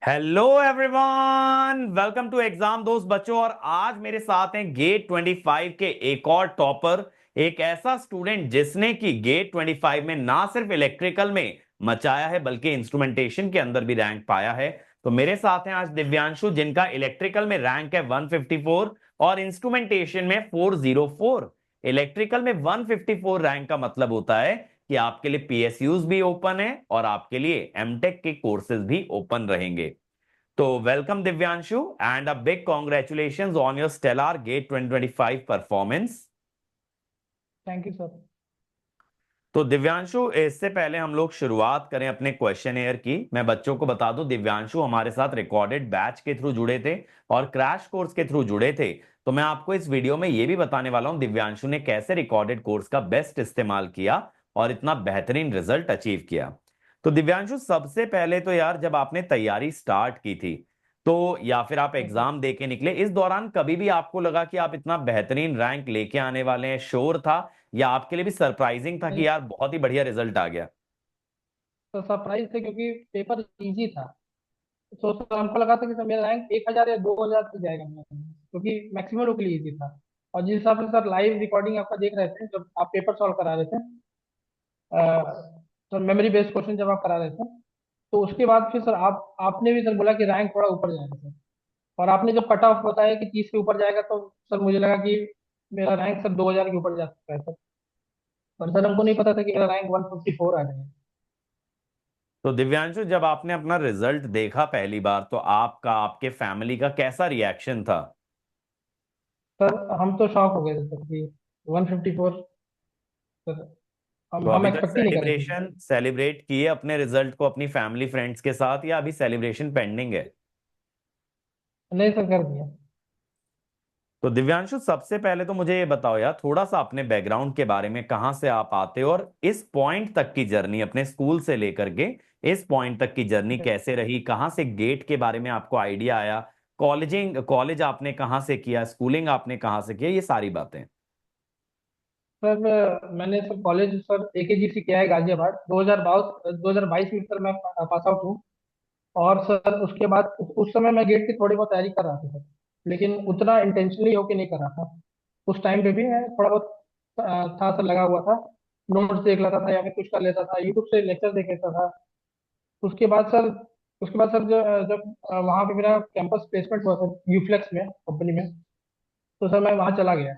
Hello everyone, welcome to exam दोस्त बच्चों। और आज मेरे साथ हैं गेट 25 के एक और टॉपर, एक ऐसा स्टूडेंट जिसने कि गेट 25 में ना सिर्फ इलेक्ट्रिकल में मचाया है बल्कि इंस्ट्रूमेंटेशन के अंदर भी रैंक पाया है। तो मेरे साथ हैं आज दिव्यांशु, जिनका इलेक्ट्रिकल में रैंक है 154 और इंस्ट्रूमेंटेशन में 404। इलेक्ट्रिकल में 154 रैंक का मतलब होता है कि आपके लिए पीएसयूज भी ओपन है और आपके लिए एमटेक के कोर्सेज भी ओपन रहेंगे। तो welcome Divyanshu and a big congratulations on your stellar GATE 2025 performance. Thank you sir. तो दिव्यांशु, इससे पहले हम लोग शुरुआत करें अपने क्वेश्चन एयर की, मैं बच्चों को बता दूं दिव्यांशु हमारे साथ रिकॉर्डेड बैच के थ्रू जुड़े थे और क्रैश कोर्स के थ्रू जुड़े थे। तो मैं आपको इस वीडियो में यह भी बताने वाला हूं दिव्यांशु ने कैसे रिकॉर्डेड कोर्स का बेस्ट इस्तेमाल किया और इतना बेहतरीन रिजल्ट अचीव किया। तो दिव्यांशु, सबसे पहले तो यार, जब आपने तैयारी स्टार्ट की थी तो या फिर आप यस सर। एग्जाम दे के निकले, इस दौरान कभी भी आपको लगा कि आप इतना बेहतरीन रैंक लेके आने वाले हैं? श्योर था या आपके लिए भी सरप्राइजिंग था नहीं कि यार बहुत ही बढ़िया रिजल्ट आ गया? सर, सरप्राइज थे क्योंकि पेपर इजी था। तो सर हमको लगा था कि सर मेरा रैंक 1000 या 2000 तक जाएगा मेरा क्योंकि मैक्सिमम लोग के लिए इजी था। और जिस हिसाब से सर लाइव रिकॉर्डिंग आपका देख रहे थे जब आप पेपर सॉल्व करा रहे थे, सर मेमोरी बेस्ड क्वेश्चन जब आप करा रहे थे, तो उसके बाद फिर सर आपने भी सर बोला कि रैंक थोड़ा ऊपर जाएगा सर। और आपने जब कट ऑफ बताया कि 30 के ऊपर जाएगा तो सर मुझे लगा कि मेरा रैंक सर 2000 के ऊपर जा सकता है सर। पर सर हमको नहीं पता था कि मेरा रैंक 154 आ जाएगा। तो दिव्यांशु, जब आपने अपना रिजल्ट देखा पहली बार तो आपका, आपके फैमिली का कैसा रिएक्शन था? सर हम तो शॉक हो गए थे सर कि 154। सर तो हम अभी तक एक्सपेक्ट ही नहीं कर रहे थे। सेलिब्रेशन सेलिब्रेट किए अपने रिजल्ट को अपनी फैमिली फ्रेंड्स के साथ, या अभी सेलिब्रेशन पेंडिंग है? नहीं सर, कर दिया। तो दिव्यांशु, सबसे पहले तो मुझे ये बताओ यार, थोड़ा सा अपने बैकग्राउंड के बारे में, कहाँ से आप आते हो और इस पॉइंट तक की जर्नी, अपने स्कूल से लेकर के इस पॉइंट तक की जर्नी ठीक है कैसे रही? कहाँ से गेट के बारे में आपको आइडिया आया? कॉलेज आपने कहाँ से किया? स्कूलिंग आपने कहाँ से किया? ये सारी बातें। सर। मैंने सर कॉलेज सर AKGC किया है गाजियाबाद। 2022 में सर मैं पास आउट हूँ। और सर उसके बाद उस समय मैं गेट की थोड़ी बहुत तैयारी कर रहा था सर, लेकिन उतना इंटेंशनली होके नहीं कर रहा था। उस टाइम पे भी मैं थोड़ा बहुत था सर, लगा हुआ था। नोट्स देख लेता था या फिर कुछ कर लेता था, यूट्यूब से लेक्चर देख लेता था। उसके बाद सर उसके बाद सर जब वहाँ पे मेरा कैंपस प्लेसमेंट हुआ सर यूफ्लेक्स में कंपनी में, तो सर मैं वहाँ चला गया।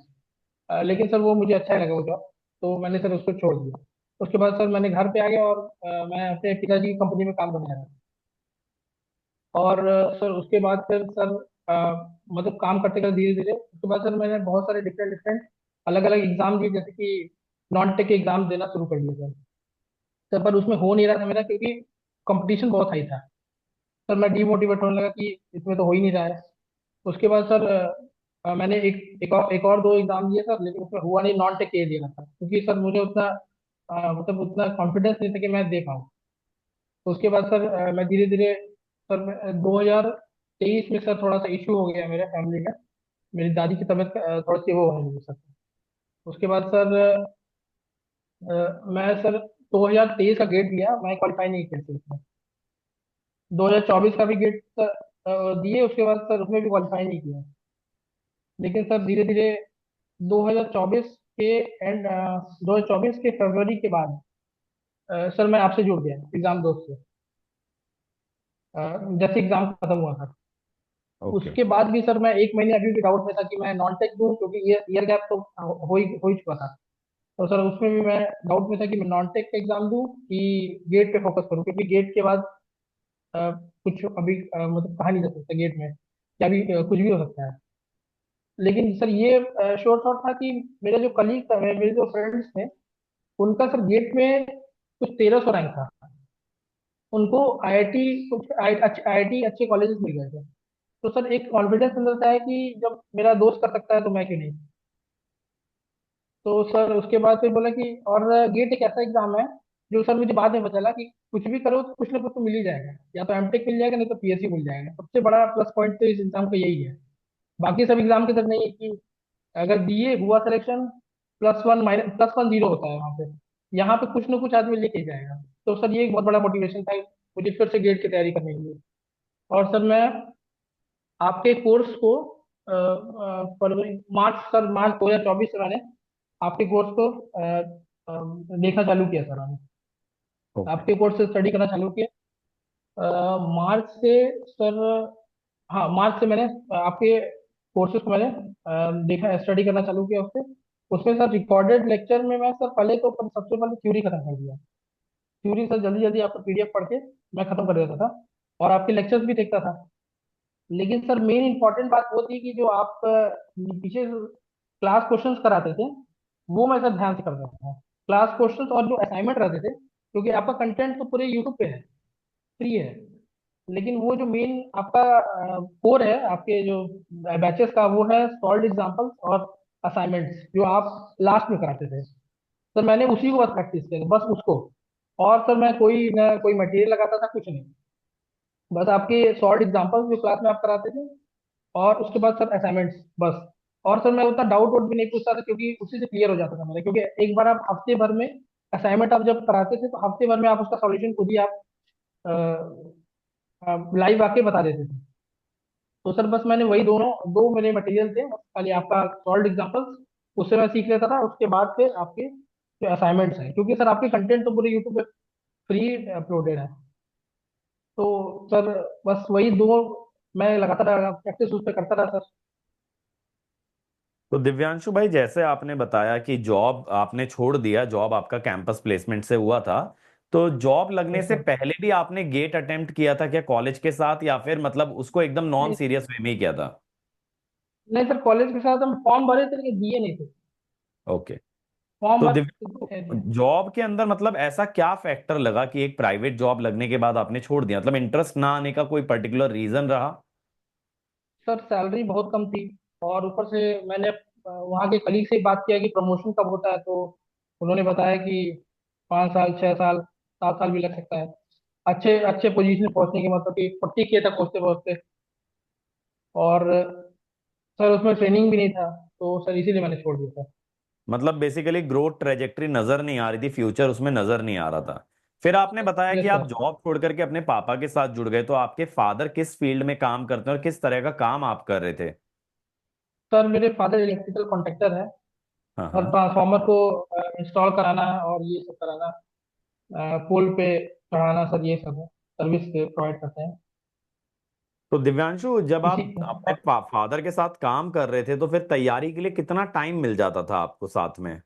लेकिन सर वो मुझे अच्छा ही लगा वो जॉब, तो मैंने सर उसको छोड़ दिया। उसके बाद सर मैंने घर पे आ गया और मैं अपने पिताजी की कंपनी में काम करने लगा। और सर उसके बाद फिर सर मतलब काम करते करते धीरे धीरे उसके बाद सर मैंने बहुत सारे डिफरेंट डिफरेंट अलग अलग एग्जाम दिए, जैसे कि नॉन टेक के एग्जाम देना शुरू कर दिया सर। सर पर उसमें हो नहीं रहा था मेरा क्योंकि कंपटीशन बहुत हाई था। सर मैं डीमोटिवेट होने लगा कि इसमें तो हो ही नहीं रहा है। उसके बाद सर मैंने एक और दो एग्जाम दिए सर, लेकिन उसमें हुआ नहीं। नॉन टेक के दिया था क्योंकि सर मुझे उतना मतलब उतना कॉन्फिडेंस नहीं था कि मैं दे पाऊँ। तो उसके बाद सर मैं धीरे धीरे सर 2023 में सर थोड़ा सा इशू हो गया मेरे फैमिली में। मेरी दादी की तबीयत थोड़ी सी वो होने लगी सर। उसके बाद सर मैं सर 2023 का गेट दिया, मैं क्वालिफाई नहीं किया सर उसमें। 2024 का भी गेट दिए, उसके बाद सर उसमें भी क्वालिफाई नहीं किया। लेकिन सर धीरे धीरे 2024 के एंड 2024 के फरवरी के बाद सर मैं आपसे जुड़ गया एग्जाम दोस्त से। जैसे एग्जाम खत्म हुआ था ओके। उसके बाद भी सर मैं एक महीने अभी भी डाउट में था कि मैं नॉन टेक दूं, क्योंकि ईयर गैप तो हो ही चुका था। तो सर उसमें भी मैं डाउट में था कि मैं नॉन टेक का एग्जाम दूं कि गेट पे फोकस करूं, क्योंकि गेट के बाद कुछ अभी मतलब कहा नहीं जा सकता गेट में क्या भी कुछ भी हो सकता है। लेकिन सर ये श्योर शॉट था कि मेरे जो कलीग था, मेरे जो फ्रेंड्स थे, उनका सर गेट में कुछ 1300 रैंक था। उनको आईआईटी कुछ आईआईटी अच्छे कॉलेजेस मिल गए थे। तो सर एक कॉन्फिडेंस अंदर से है कि जब मेरा दोस्त कर सकता है तो मैं क्यों नहीं। तो सर उसके बाद फिर बोला कि और गेट एक ऐसा एग्जाम है जो सर मुझे बाद में पता चला कि कुछ भी करो तो कुछ ना कुछ तो मिल ही जाएगा, या तो एमटेक मिल जाएगा नहीं तो पीएससी मिल जाएगा। सबसे बड़ा प्लस पॉइंट तो इस एग्जाम का यही है। बाकी सब एग्जाम के तरह नहीं है कि अगर बीए हुआ सिलेक्शन +1 +1 जीरो होता है वहाँ पे। यहाँ पे कुछ ना कुछ आदमी लेके जाएगा। तो सर ये एक बहुत बड़ा मोटिवेशन था मुझे फिर से गेट की तैयारी करने के लिए। और सर मैं आपके कोर्स को फरवरी मार्च, सर मार्च 2024 से मैंने आपके कोर्स को देखना चालू किया सर। मैंने ओके। आपके कोर्स से स्टडी करना चालू किया मार्च से सर। हाँ, मार्च से मैंने आपके कोर्सेज को मैंने देखा, स्टडी करना चालू किया उससे। उसमें सर रिकॉर्डेड लेक्चर में मैं सर पहले तो सबसे पहले थ्योरी खत्म कर दिया। थ्योरी सर जल्दी जल्दी आपका पीडीएफ पढ़ के मैं खत्म कर देता था, और आपके लेक्चर्स भी देखता था। लेकिन सर मेन इंपॉर्टेंट बात वो थी कि जो आप पीछे क्लास क्वेश्चंस कराते थे, वो मैं सर ध्यान से करता था। क्लास क्वेश्चंस और जो असाइनमेंट रहते थे, क्योंकि आपका कंटेंट तो पूरे यूट्यूब पे है, फ्री है। लेकिन वो जो मेन आपका कोर है आपके जो बैचेस का, वो है सॉल्व एग्जांपल्स और असाइनमेंट्स जो आप लास्ट में कराते थे। सर मैंने उसी को बस प्रैक्टिस किया था, बस उसको। और सर मैं कोई ना कोई मटेरियल लगाता था, कुछ नहीं। बस आपके सॉल्व एग्जांपल्स जो क्लास में आप कराते थे, और उसके बाद सर असाइनमेंट्स, बस। और सर मैं उतना डाउट वोट भी नहीं पूछता था, क्योंकि उसी से क्लियर हो जाता था मेरा। क्योंकि एक बार आप हफ्ते भर में असाइनमेंट आप जब कराते थे, तो हफ्ते भर में आप उसका सॉल्यूशन खुद ही आप लाइव आके बता देते थे। तो सर बस मैंने वही दोनों दो मेरे मटेरियल थे, बस खाली आपका सॉल्व एग्जांपल्स, उससे मैं सीख लेता था। उसके बाद फिर आपके जो असाइनमेंट्स हैं, क्योंकि सर आपके कंटेंट तो पूरे यूट्यूब पे फ्री अपलोडेड है। तो सर बस वही दो मैं लगातार प्रैक्टिस उस पर करता रहा सर। तो दिव्यांशु भाई, जैसे आपने बताया कि जॉब आपने छोड़ दिया, जॉब आपका कैंपस प्लेसमेंट से हुआ था, तो जॉब लगने यस से सर। पहले भी आपने गेट अटेम्प्ट किया था क्या कॉलेज के साथ, या फिर मतलब उसको एकदम नॉन नहीं, सीरियस वे में ही किया था? नहीं सर, कॉलेज के साथ हम फॉर्म भरे थे, लेकिन दिए नहीं थे। ओके। फॉर्म तो भरे थे, दिए। दिव्यांशु, जॉब के अंदर मतलब ऐसा क्या फैक्टर लगा कि एक प्राइवेट जॉब लगने के बाद आपने छोड़ दिया? मतलब इंटरेस्ट ना आने का कोई पर्टिकुलर रीजन रहा? सर सैलरी बहुत कम थी, और ऊपर से मैंने वहाँ के कलीग से बात किया कि प्रमोशन कब होता है, तो उन्होंने बताया कि 5 साल, 6 साल, 7 साल भी लग सकता है अच्छे अच्छे पोजीशन पहुंचने के, मतलब कि 40K तक पहुंचते पहुंचते। और सर उसमें ट्रेनिंग भी नहीं था, तो सर इसीलिए मैंने छोड़ दिया था। मतलब बेसिकली ग्रोथ ट्रेजेक्टरी नजर नहीं आ रही थी, फ्यूचर उसमें नजर नहीं आ रहा था। फिर आपने बताया कि यस आप सर। जॉब छोड़ करके अपने पापा के साथ जुड़ गए, तो आपके फादर किस फील्ड में काम करते हैं और किस तरह का काम आप कर रहे थे? सर मेरे फादर इलेक्ट्रिकल कॉन्ट्रैक्टर है। हाँ और हाँ। ट्रांसफार्मर को इंस्टॉल कराना और ये सब कराना, पोल पे चढ़ाना, सर ये सब है, सर्विस प्रोवाइड करते हैं। तो दिव्यांशु, जब इसी। आप अपने फादर के साथ काम कर रहे थे, तो फिर तैयारी के लिए कितना टाइम मिल जाता था आपको साथ में?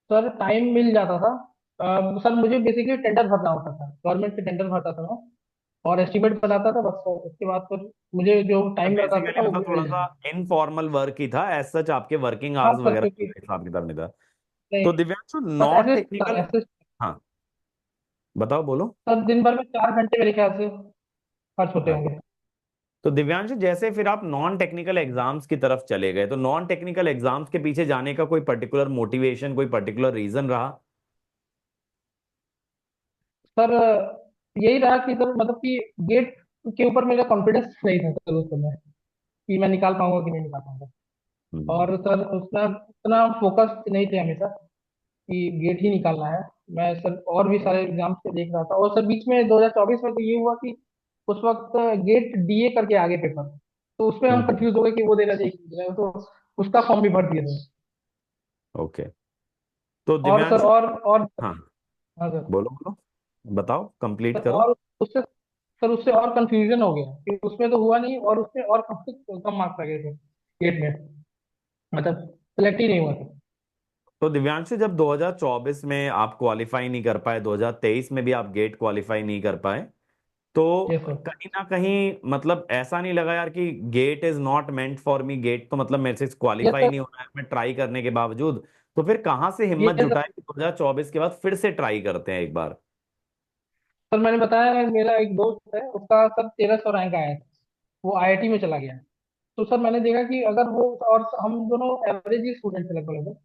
सर टाइम मिल जाता था। सर मुझे बेसिकली टेंडर भरना होता था, गवर्नमेंट के टेंडर भरता था मैं, और एस्टिमेट बनाता था बस। उसके बाद फिर मुझे जो टाइम लगा था बेसिकली वो मतलब भी थोड़ा मिल सा जाता इनफॉर्मल वर्क ही था, एज सच आपके वर्किंग था। हाँ आवर्स सर, वगैरह क्योंकि का हिसाब किताब नहीं था। नहीं, तो दिव्यांशु, बस नॉन ऐसे सर, टेक्निकल। ऐसे हाँ, बताओ, बोलो। सर दिन भर में 4 घंटे मेरे ख्याल से खर्च होते होंगे। तो दिव्यांशु, जैसे फिर आप नॉन टेक्निकल एग्जाम्स की तरफ चले गए, तो नॉन टेक्निकल एग्जाम्स के पीछे जाने का कोई पर्टिकुलर मोटिवेशन, कोई पर्टिकुलर रीजन रहा? सर यही रहा कि सर, मतलब कि गेट के ऊपर मेरा कॉन्फिडेंस नहीं था सर उस समय, कि मैं निकाल पाऊंगा कि नहीं निकाल पाऊंगा। हम्म। और सर उसमें उतना फोकस नहीं थे हमेशा कि गेट ही निकालना है। मैं सर और भी सारे एग्जाम्स पे देख रहा था, और सर बीच में 2024 में तो ये हुआ कि उस वक्त गेट डीए करके आगे पेपर, तो उसमें हम हम्म। कंफ्यूज हो गए कि वो देना चाहिए कि नहीं देना, तो उसका फॉर्म भी भर दिए थे। ओके। तो और सर दिव्यांशु। और हाँ, हाँ सर। बोलो बोलो, बताओ, कंप्लीट सर करो। और उससे सर उससे और कंफ्यूजन हो गया कि उसमें तो हुआ नहीं, और उससे और कम मार्क्स आ गए थे गेट में, मतलब सेलेक्ट ही नहीं हुआ था। तो दिव्यांशु, जब 2024 में आप क्वालिफाई नहीं कर पाए, 2023 में भी आप गेट क्वालिफाई नहीं कर पाए, तो यस सर। कहीं ना कहीं मतलब ऐसा नहीं लगा यार कि GATE is not meant for me, GATE तो मतलब मेरे से यस क्वालिफाई सर। नहीं होना है मैं ट्राई करने के बावजूद? तो फिर कहाँ से ये हिम्मत सर, जुटाए कि 2024 के बाद फिर से ट्राई करते हैं एक बार? सर मैंने बताया है, मेरा एक दोस्त है, उसका सर 1300 रैंक आया था, वो आईआईटी में चला गया। तो सर मैंने देखा कि अगर वो, और हम दोनों एवरेज ही स्टूडेंट थे लगभग लगभग।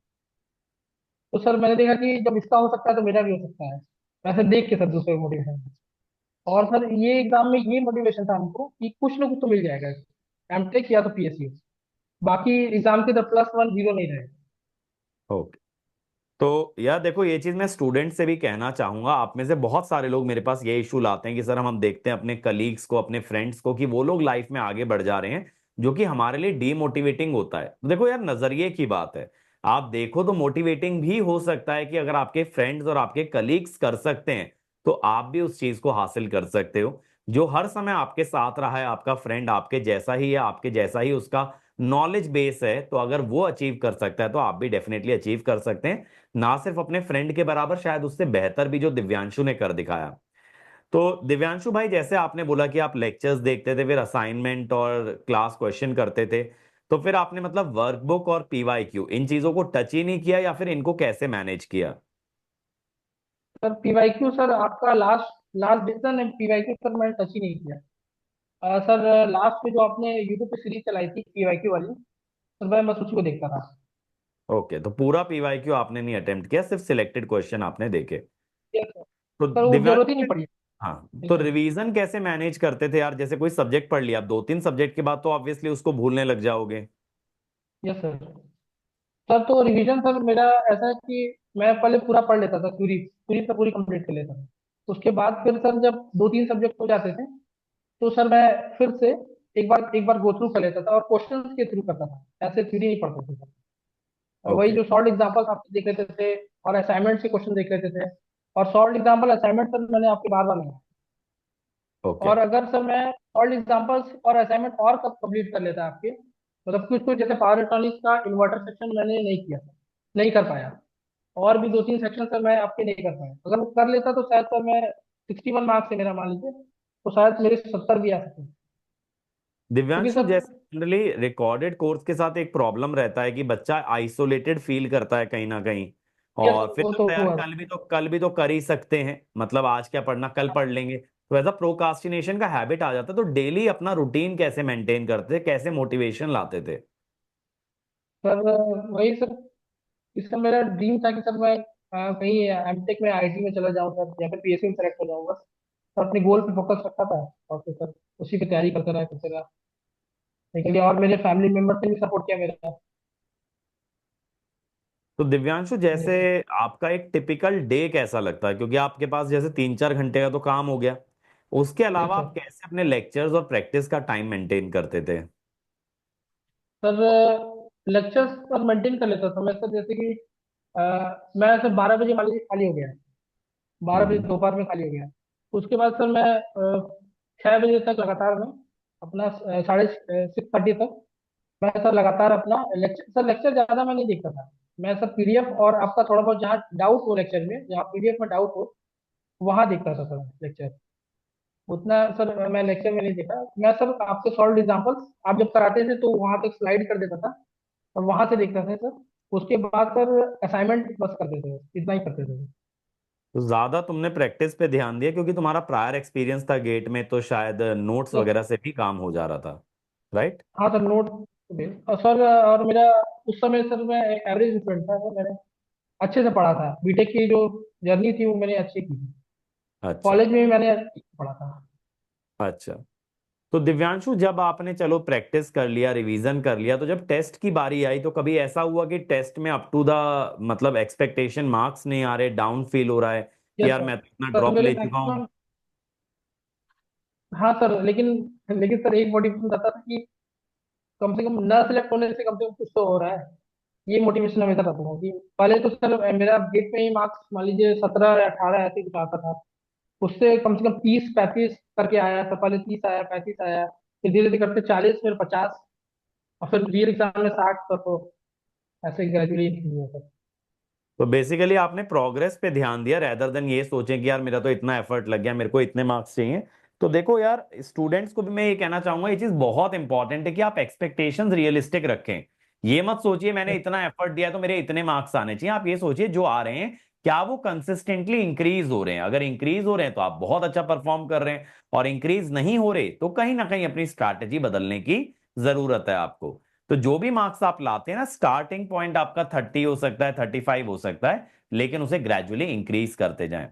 तो सर मैंने देखा कि जब इसका हो सकता है तो मेरा भी हो सकता है, वैसे देख के सर दूसरे मोटिवेशन। और सर ये एग्जाम में ये मोटिवेशन था हमको कि कुछ ना कुछ तो मिल जाएगा, एमटेक या तो पीएसयू, बाकी एग्जाम के तो +1 0 नहीं रहेगा। ओके। तो यार देखो, ये चीज मैं स्टूडेंट से भी कहना चाहूंगा। आप में से बहुत सारे लोग मेरे पास ये इशू लाते हैं कि सर हम देखते हैं अपने कलीग्स को, अपने फ्रेंड्स को, कि वो लोग लाइफ में आगे बढ़ जा रहे हैं, जो कि हमारे लिए डीमोटिवेटिंग होता है। तो देखो यार, नजरिए की बात है। आप देखो तो मोटिवेटिंग भी हो सकता है कि अगर आपके फ्रेंड्स और आपके कलीग्स कर सकते हैं तो आप भी उस चीज को हासिल कर सकते हो। जो हर समय आपके साथ रहा है, आपका फ्रेंड आपके जैसा ही है, आपके जैसा ही उसका नॉलेज बेस है, तो अगर वो अचीव कर सकता है तो आप भी डेफिनेटली अचीव कर सकते हैं। ना सिर्फ अपने फ्रेंड के बराबर, शायद उससे बेहतर भी, जो दिव्यांशु ने कर दिखाया। तो दिव्यांशु भाई, जैसे आपने बोला कि आप लेक्चर्स देखते थे, फिर असाइनमेंट और क्लास क्वेश्चन करते थे, तो फिर आपने मतलब वर्कबुक और पीवाईक्यू इन चीजों को टच ही नहीं किया, या फिर इनको कैसे मैनेज किया? सर पीवाईक्यू सर आपका लास्ट लास्ट डिसीजन है, पीवाईक्यू सर मैंने टच ही नहीं किया। सर लास्ट में जो आपने यूट्यूब पे सीरीज चलाई थी पीवाईक्यू वाली, सर मैं बस उसी को देखता था। ओके, तो पूरा पीवाईक्यू आपने नहीं अटेम्प्ट किया, सिर्फ सिलेक्टेड क्वेश्चन आपने देखे। Yes sir. तो सर वो दिव्यांश, जरूरत ही नहीं पड़ी। हाँ, जी तो सर। रिवीजन कैसे मैनेज करते थे यार? जैसे कोई सब्जेक्ट पढ़ लिया, आप 2-3 सब्जेक्ट के बाद तो ऑब्वियसली उसको भूलने लग जाओगे। Yes sir. सर तो रिवीजन सर मेरा ऐसा है कि मैं पहले पूरा पढ़ लेता था, पूरी पूरी से पूरी कंप्लीट कर लेता था। उसके बाद फिर सर जब दो तीन सब्जेक्ट हो जाते थे तो सर मैं फिर से एक बार गो थ्रू कर लेता था और क्वेश्चंस के थ्रू करता था, ऐसे थ्योरी नहीं पढ़ता था सर। और वही ओके। जो सॉल्व एग्जांपल्स आप देख लेते थे और असाइनमेंट से क्वेश्चन देख लेते थे। और सॉल्व एग्जांपल असाइनमेंट सर मैंने आपके बार बार लगाया। ओके। और अगर सर मैं सॉल्व एग्जांपल्स और असाइनमेंट और कब कंप्लीट कर लेता आपके, मतलब कुछ कुछ जैसे पावर इलेक्ट्रॉनिक्स का इन्वर्टर सेक्शन मैंने नहीं किया, नहीं कर पाया। और भी दो तीन सेक्शन सर मैं आपके नहीं कर पाया, अगर वो कर लेता तो शायद सर मैं 61 मार्क्स से मेरा मान लीजिए, तो शायद मेरे 70 भी आ सकते हैं। क्योंकि दिव्यांशु, सर जैसे जनरली रिकॉर्डेड कोर्स के साथ एक प्रॉब्लम रहता है कि बच्चा आइसोलेटेड फील करता है कहीं ना कहीं, यस और फिर वो तो लगता है यार हुआ। कल भी तो कर ही सकते हैं, मतलब आज क्या पढ़ना, कल पढ़ लेंगे। तो ऐसा प्रोकास्टिनेशन का हैबिट आ जाता है। तो डेली अपना रूटीन कैसे मेंटेन करते थे, कैसे मोटिवेशन लाते थे? सर वही सर, इसका मेरा ड्रीम था कि सर मैं कहीं एमटेक में आईटी में चला जाऊँ सर, या फिर पीएससी में सेलेक्ट हो जाऊंगा। तो अपने गोल पे फोकस रखा था और फिर सर उसी की तैयारी करते रहा। लेकिन ये और मेरे फैमिली मेम्बर्स ने भी सपोर्ट किया मेरा। तो दिव्यांशु, जी जैसे सर। आपका एक टिपिकल डे कैसा लगता है, क्योंकि आपके पास जैसे 3-4 घंटे का तो काम हो गया, उसके जी अलावा आप सर। कैसे अपने लेक्चर्स और प्रैक्टिस का टाइम मेंटेन करते थे? सर लेक्चर्स पर मेंटेन कर लेता था मैं सर, जैसे कि अ, मैं सर 12 बजे मान लीजिए खाली हो गया, 12 बजे हम्म। दोपहर में खाली हो गया। उसके बाद सर मैं 6 बजे तक लगातार मैं अपना 6:30 तक मैं सर लगातार अपना लेक्चर, सर लेक्चर ज़्यादा मैं नहीं देखता था। मैं सर पीडीएफ और आपका थोड़ा बहुत जहाँ डाउट हो लेक्चर में, जहाँ पीडीएफ में डाउट हो वहाँ देखता था सर लेक्चर। उतना सर मैं लेक्चर में नहीं देखा। मैं सर आपके सॉल्व एग्जांपल्स आप जब कराते थे तो वहाँ तक स्लाइड कर देता था और वहां से देखते थे सर। उसके बाद सर असाइनमेंट बस करते थे, इतना ही करते थे। तो ज्यादा तुमने प्रैक्टिस पे ध्यान दिया, क्योंकि तुम्हारा प्रायर एक्सपीरियंस था गेट में, तो शायद नोट्स तो वगैरह से भी काम हो जा रहा था, राइट? हाँ सर नोट। और सर और मेरा उस समय सर मैं एवरेज स्टूडेंट था सर, मैंने अच्छे से पढ़ा था, बीटेक की जो जर्नी थी वो मैंने अच्छी की थी। अच्छा। कॉलेज में भी मैंने पढ़ा था। अच्छा। तो दिव्यांशु, जब आपने चलो प्रैक्टिस कर लिया, रिवीजन कर लिया, तो जब टेस्ट की बारी आई तो कभी ऐसा हुआ कि टेस्ट में अप टू द मतलब एक्सपेक्टेशन मार्क्स नहीं आ रहे, डाउन फील हो रहा है कि यस यार सर। मैं तो इतना सर ड्रॉप मेरे ले चुका हूँ? मैक्सिमम, हाँ सर, लेकिन लेकिन सर एक मोटिवेशन रहता था कि कम से कम न सिलेक्ट होने से कम से कम कुछ तो हो रहा है। ये मोटिवेशन हमेशा रहता था कि पहले तो सर मेरा गेट में ही मार्क्स मान लीजिए 17 या 18 ऐसे कुछ आता था। उससे कम से कम 30 35 करके आया, तो पहले 30 आया, 35 आया, फिर धीरे धीरे करके 40, फिर 50, और फिर रियल एग्जाम में 60 तक। तो ऐसे ग्रेजुअली हुआ सर। तो बेसिकली आपने प्रोग्रेस पे ध्यान दिया, रेदर देन ये सोचें कि यार मेरा तो इतना एफर्ट लग गया, मेरे को इतने मार्क्स चाहिए। तो देखो यार, स्टूडेंट्स को भी मैं ये कहना चाहूंगा, ये चीज बहुत इंपॉर्टेंट है कि आप एक्सपेक्टेशंस रियलिस्टिक रखें। ये मत सोचिए मैंने इतना एफर्ट दिया तो मेरे इतने मार्क्स आने चाहिए। आप ये सोचिए जो आ रहे हैं, क्या वो कंसिस्टेंटली इंक्रीज हो रहे हैं? अगर इंक्रीज हो रहे हैं तो आप बहुत अच्छा परफॉर्म कर रहे हैं, और इंक्रीज नहीं हो रहे तो कहीं ना कहीं अपनी स्ट्रैटेजी बदलने की जरूरत है आपको। तो जो भी मार्क्स आप लाते हैं ना, स्टार्टिंग पॉइंट आपका 30 हो सकता है, 35 हो सकता है, लेकिन उसे ग्रेजुअली इंक्रीज करते जाएं।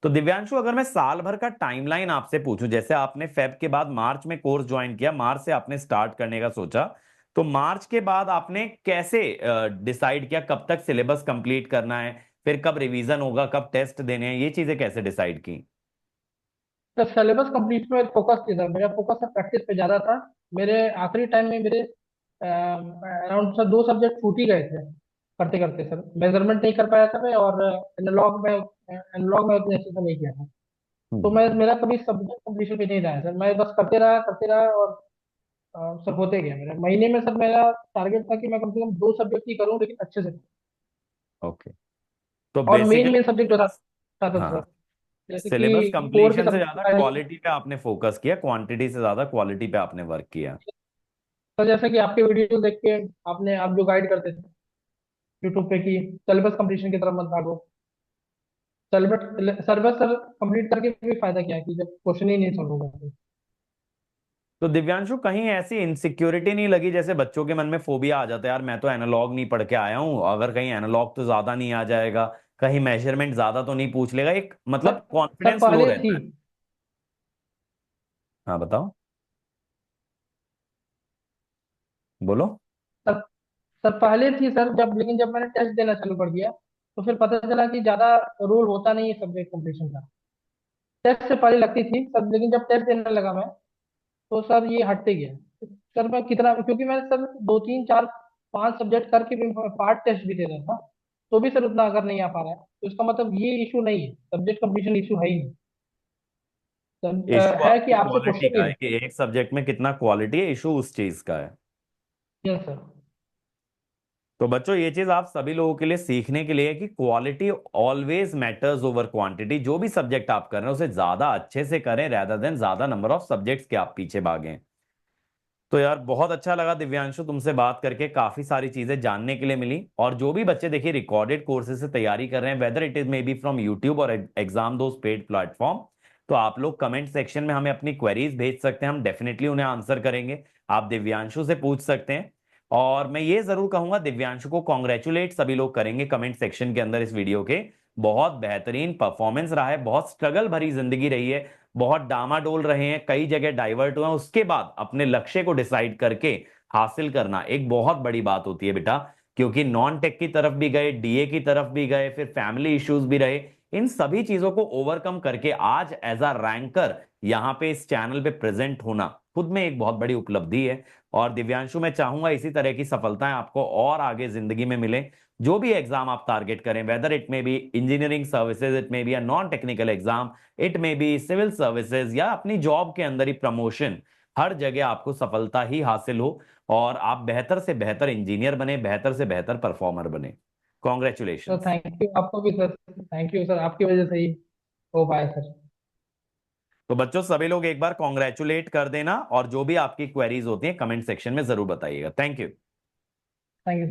तो दिव्यांशु, अगर मैं साल भर का टाइमलाइन आपसे पूछूं, जैसे आपने फेब के बाद मार्च में कोर्स ज्वाइन किया, मार्च से आपने स्टार्ट करने का सोचा, तो मार्च के बाद आपने कैसे डिसाइड किया कब तक सिलेबस कंप्लीट करना है? फिर कब रिवीजन होगा, कब टेस्ट देने हैं, ये चीजें कैसे डिसाइड की? तो सिलेबस कंप्लीट में फोकस थी सर, मेरा फोकस सर प्रैक्टिस पे ज़्यादा था। मेरे आखिरी टाइम में मेरे अराउंड सर 2 सब्जेक्ट छूट ही गए थे करते करते सर। मेजरमेंट नहीं कर पाया था मैं, और एनालॉग में उतने अच्छे से नहीं किया था। तो हम्म। मैं मेरा कभी सब्जेक्ट कंप्लीशन पे नहीं रहा है सर, मैं बस करते रहा, और सर होते गया। मेरे महीने में सर मेरा टारगेट था कि मैं कम से कम 2 सब्जेक्ट ही करूँ, लेकिन अच्छे से। ओके। तो और मेन बेसिकली मेन सब्जेक्ट जो था था था हाँ, सर, जैसे सिलेबस कि कोर के कंप्लीशन से ज्यादा सब्जेक्ट। क्वालिटी पे आपने फोकस किया, क्वांटिटी से ज्यादा क्वालिटी पे आपने वर्क किया। तो जैसे कि आपके वीडियो देख के आपने, आप जो गाइड करते थे यूट्यूब पे, कि सिलेबस कंप्लीशन की तरफ मत भागो। सिलेबस सिलेबस सर कंप्लीट करके भी फायदा क्या है कि जब क्वेश्चन ही नहीं सॉल्व होगा तो। तो दिव्यांशु, कहीं ऐसी इनसिक्योरिटी नहीं लगी जैसे बच्चों के मन में फोबिया आ जाता है, यार मैं तो एनालॉग नहीं पढ़ के आया हूं, अगर कहीं एनालॉग तो ज्यादा नहीं आ जाएगा, कहीं मेजरमेंट ज्यादा तो नहीं पूछ लेगा, एक सर मतलब सर कॉन्फिडेंस लो पहले थी रहता है। हाँ बताओ, बोलो। सर सर पहले थी सर, जब लेकिन जब मैंने टेस्ट देना चालू कर दिया, तो फिर पता चला कि ज्यादा रोल होता नहीं है सब्जेक्ट कंप्लीशन का। टेस्ट से पहले लगती थी सर, लेकिन जब टेस्ट देने लगा मैं, तो सर ये हटते गया। सर मैं कितना, क्योंकि मैं सर 2 3 4 5 सब्जेक्ट करके भी पार्ट टेस्ट भी दे रहा था, तो भी सर उतना अगर नहीं आ पा रहा है, तो इसका मतलब ये इशू नहीं है, सब्जेक्ट कंप्लीशन इशू है ही नहीं। इशू है कि आपकी आपसे क्वालिटी क्वेश्चन का नहीं है रहे। कि एक सब्जेक्ट में कितना क्वालिटी है, इशू उस चीज का है। Yes sir. तो बच्चों, ये चीज आप सभी लोगों के लिए सीखने के लिए है कि quality always matters over quantity. जो भी सब्जेक्ट आप कर रहे हैं उसे ज्यादा अच्छे से करें, rather देन ज्यादा नंबर ऑफ सब्जेक्ट्स के आप पीछे भागें। तो यार बहुत अच्छा लगा दिव्यांशु तुमसे बात करके, काफी सारी चीजें जानने के लिए मिली। और जो भी बच्चे देखिए रिकॉर्डेड कोर्सेज से तैयारी कर रहे हैं, whether it is may be from YouTube और एग्जाम दोस्त पेड प्लेटफॉर्म, तो आप लोग कमेंट सेक्शन में हमें अपनी क्वेरीज भेज सकते हैं, हम डेफिनेटली उन्हें आंसर करेंगे। आप दिव्यांशु से पूछ सकते हैं। और मैं ये जरूर कहूंगा, दिव्यांशु को कॉन्ग्रेचुलेट सभी लोग करेंगे कमेंट सेक्शन के अंदर इस वीडियो के। बहुत बेहतरीन परफॉर्मेंस रहा है, बहुत स्ट्रगल भरी जिंदगी रही है, बहुत डामाडोल रहे हैं, कई जगह डाइवर्ट हुए हैं, उसके बाद अपने लक्ष्य को डिसाइड करके हासिल करना एक बहुत बड़ी बात होती है बेटा। क्योंकि नॉन टेक की तरफ भी गए, डीए की तरफ भी गए, फिर फैमिली इश्यूज भी रहे, इन सभी चीजों को ओवरकम करके आज एज अ रैंकर यहाँ पे इस चैनल पे प्रेजेंट होना खुद में एक बहुत बड़ी उपलब्धि है। और दिव्यांशु, मैं चाहूंगा इसी तरह की सफलताएं आपको और आगे जिंदगी में मिले। जो भी एग्जाम आप टारगेट करें, whether it may be engineering services, it may be a non technical exam, it may be civil services, या अपनी जॉब के अंदर ही प्रमोशन, हर जगह आपको सफलता ही हासिल हो और आप बेहतर से बेहतर इंजीनियर बने, बेहतर से बेहतर परफॉर्मर बने। तो कॉन्ग्रेचुलेशंस। थैंक यू आपको भी सर, थैंक यू सर, आपकी वजह से ही हो पाया सर। तो बच्चों, सभी लोग एक बार कॉन्ग्रेचुलेट कर देना, और जो भी आपकी क्वेरीज होती हैं कमेंट सेक्शन में जरूर बताइएगा। Thank you. Thank you.